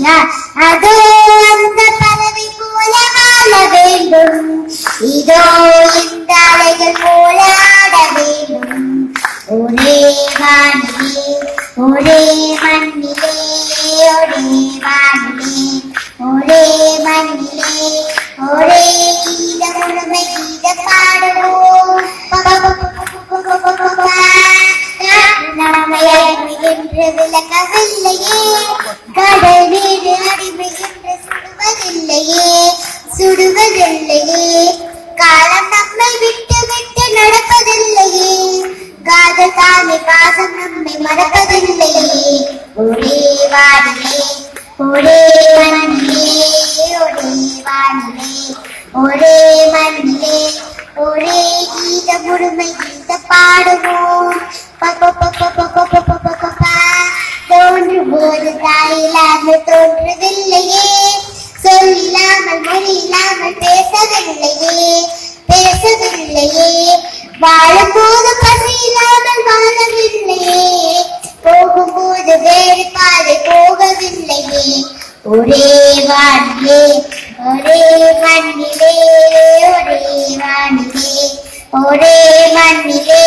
அதோ அந்த பறவை போல வாழ வேண்டும், இதோ இந்த அலைகள் போல ஆட வேண்டும். ஒரே வானிலே ஒரே மண்ணிலே, ஒரே வானிலே ஒரே மண்ணிலே, ஒரே கீதமுழுமை கீத பாடுவோம். நம்மை அடிமை என்று விளக்கவில்லையே, கடல் வீடு அடிமை என்று சுடுவதில்லையே, சுடுவதில்லையே. காலம் நம்மை விட்டு விட்டு நடப்பதில்லையே, காதல் தானே பாசம் நம்மை மறப்பதில்லையே. ஒரே வானிலே ஒரே மண்ணிலே, ஒரே வானிலே ஒரே மண்ணிலே, ஒரே கீத முழுமை கீத பாடுவோம். தோன்றும் போது தாயில்லாமல் தோன்றவில்லையே, சொல்லில்லாமல் மொழி இல்லாமல் பேசவில்லையே, பேசவில்லையே. வாழும் போது பசி இல்லாமல் வாழவில்லையே, போகும்போது வேறு பாதை போகவில்லையே. ஒரே வானிலே ஒரே மண்ணிலே, ஒரே வானிலே ஒரே மண்ணிலே,